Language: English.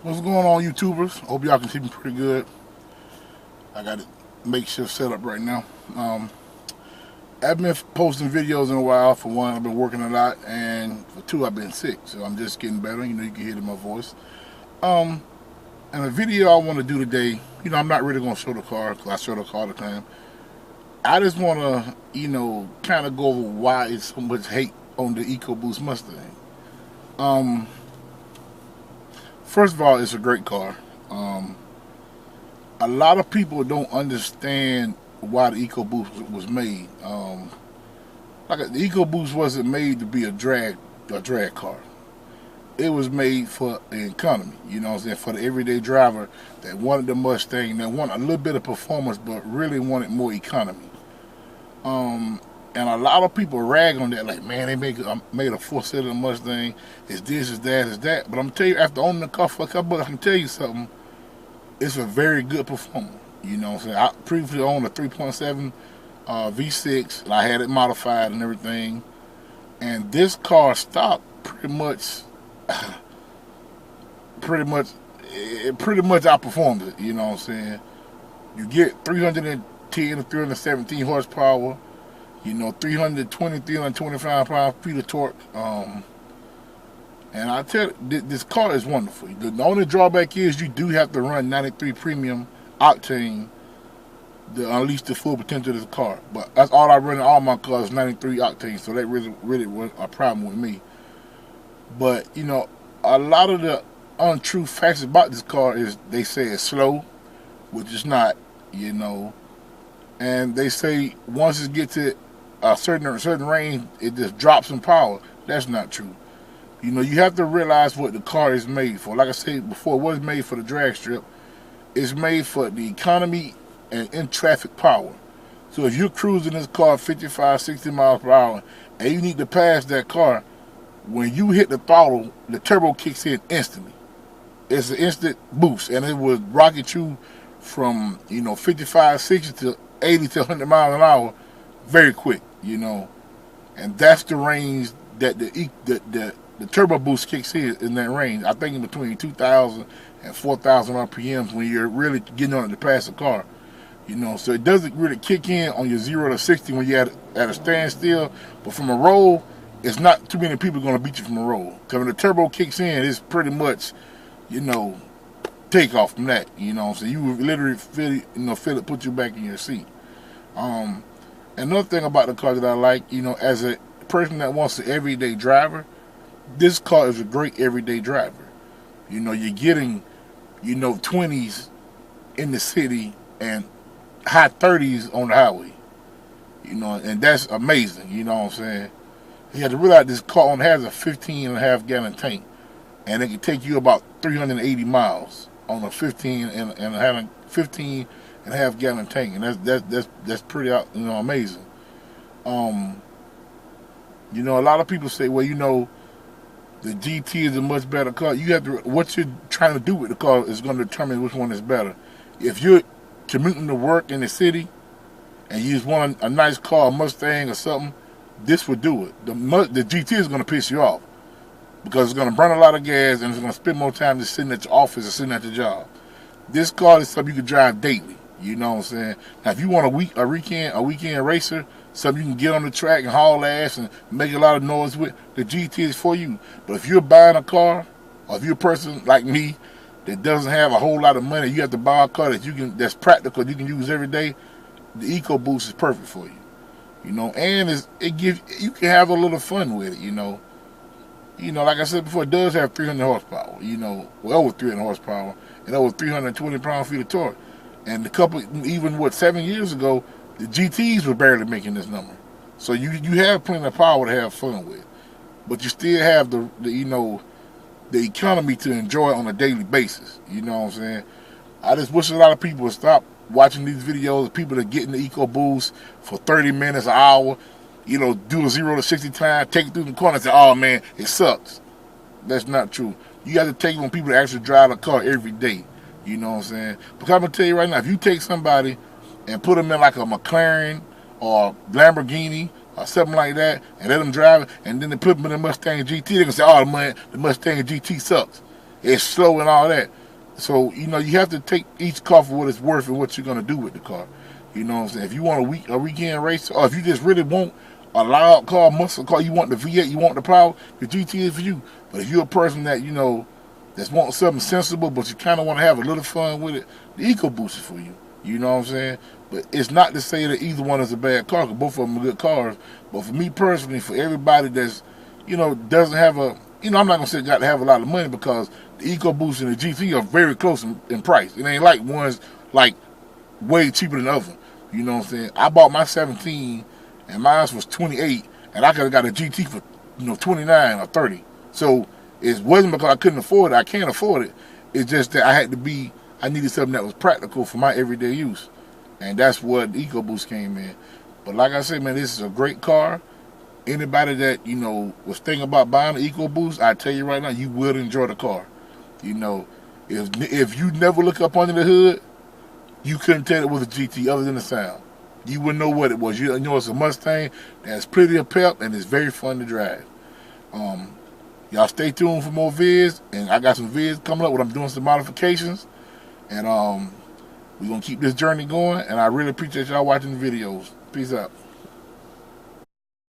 What's going on, YouTubers? Hope y'all can see me pretty good. I got it makeshift setup right now. I've been posting videos in a while. For one, I've been working a lot, and for two, I've been sick. So I'm just getting better. You can hear it in my voice. Um, and the video I want to do today, I'm not really going to show the car because I show the car all the time. I just want to, kind of go over why it's so much hate on the Ecoboost Mustang. Um, First of all, it's a great car. A lot of people don't understand why the EcoBoost was made. The EcoBoost wasn't made to be a drag car. It was made for the economy. You know what I'm saying? For the everyday driver that wanted the Mustang, that wanted a little bit of performance, but really wanted more economy. And a lot of people rag on that, like, man, they made a four-cylinder Mustang. It's this, it's that, it's that. But I'm telling you, after owning the car for a couple months, I can tell you something. It's a very good performer. You know what I'm saying? I previously owned a 3.7 V6, and I had it modified and everything. And this car stopped pretty much outperformed it. You know what I'm saying? You get 310 to 317 horsepower. 320, 325 pound-feet of torque. And I tell you, this car is wonderful. The only drawback is you do have to run 93 premium octane to unleash the full potential of the car. But that's all I run in all my cars, 93 octane. So that really was a problem with me. But, a lot of the untrue facts about this car is they say it's slow, which is not, And they say once it gets to a certain range, it just drops in power. That's not true. You have to realize what the car is made for. Like I said before, it wasn't made for the drag strip. It's made for the economy and in-traffic power. So if you're cruising this car 55, 60 miles per hour, and you need to pass that car, when you hit the throttle, the turbo kicks in instantly. It's an instant boost, and it will rocket you from, 55, 60 to 80 to 100 miles an hour very quick, And that's the range that the turbo boost kicks in that range. I think in between 2,000 and 4,000 RPMs when you're really getting on it to pass the car. So it doesn't really kick in on your 0 to 60 when you're at a standstill. But from a roll, it's not too many people going to beat you from a roll. Because when the turbo kicks in, it's pretty much, take off from that. So you would literally feel it put you back in your seat. Another thing about the car that I like, as a person that wants an everyday driver, this car is a great everyday driver. You're getting, 20s in the city and high 30s on the highway. And that's amazing, you know what I'm saying? You have to realize this car only has a 15.5 gallon tank, and it can take you about 380 miles on a 15.5 gallon tank, and that's pretty amazing. A lot of people say, well, the GT is a much better car. You have to, what you're trying to do with the car is going to determine which one is better. If you're commuting to work in the city and you just want a nice car, a Mustang or something, this would do it. The GT is going to piss you off because it's going to burn a lot of gas and it's going to spend more time just sitting at your office or sitting at your job. This car is something you can drive daily. You know what I'm saying? Now, if you want a weekend racer, something you can get on the track and haul ass and make a lot of noise with, the GT is for you. But if you're buying a car, or if you're a person like me that doesn't have a whole lot of money, you have to buy a car that's practical, you can use every day, the EcoBoost is perfect for you. And you can have a little fun with it. Like I said before, it does have 300 horsepower. Over 300 horsepower and over 320 pound-feet of torque. And even 7 years ago, the GTs were barely making this number. So you have plenty of power to have fun with. But you still have the economy to enjoy on a daily basis. You know what I'm saying? I just wish a lot of people would stop watching these videos of people that get in the EcoBoost for 30 minutes, an hour, do a 0 to 60 time, take it through the corner and say, oh man, it sucks. That's not true. You got to take it when people actually drive a car every day. You know what I'm saying? Because I'm going to tell you right now, if you take somebody and put them in like a McLaren or Lamborghini or something like that and let them drive it, and then they put them in a Mustang GT, they're going to say, oh man, the Mustang GT sucks. it's slow and all that. So, you know, you have to take each car for what it's worth and what you're going to do with the car. You know what I'm saying? If you want a weekend race, or if you just really want a loud car, muscle car, you want the V8, you want the power, the GT is for you. But if you're a person that, you know, that's wanting something sensible, but you kind of want to have a little fun with it, the EcoBoost is for you. You know what I'm saying? But it's not to say that either one is a bad car, because both of them are good cars. But for me personally, for everybody that's, you know, doesn't have a, you know, I'm not going to say got to have a lot of money, because the EcoBoost and the GT are very close in price. It ain't like one's like way cheaper than the other. You know what I'm saying? I bought my 17 and mine was 28, and I could have got a GT for, you know, 29 or 30. So it wasn't because I couldn't afford it. I can't afford it. It's just that I needed something that was practical for my everyday use. And that's what the EcoBoost came in. But like I said, man, this is a great car. Anybody that, you know, was thinking about buying the EcoBoost, I tell you right now, you will enjoy the car. You know, if you never look up under the hood, you couldn't tell it was a GT other than the sound. You wouldn't know what it was. You know it's a Mustang that's pretty a pep and it's very fun to drive. Y'all stay tuned for more vids, and I got some vids coming up where I'm doing some modifications, and we're gonna keep this journey going. And I really appreciate y'all watching the videos. Peace out.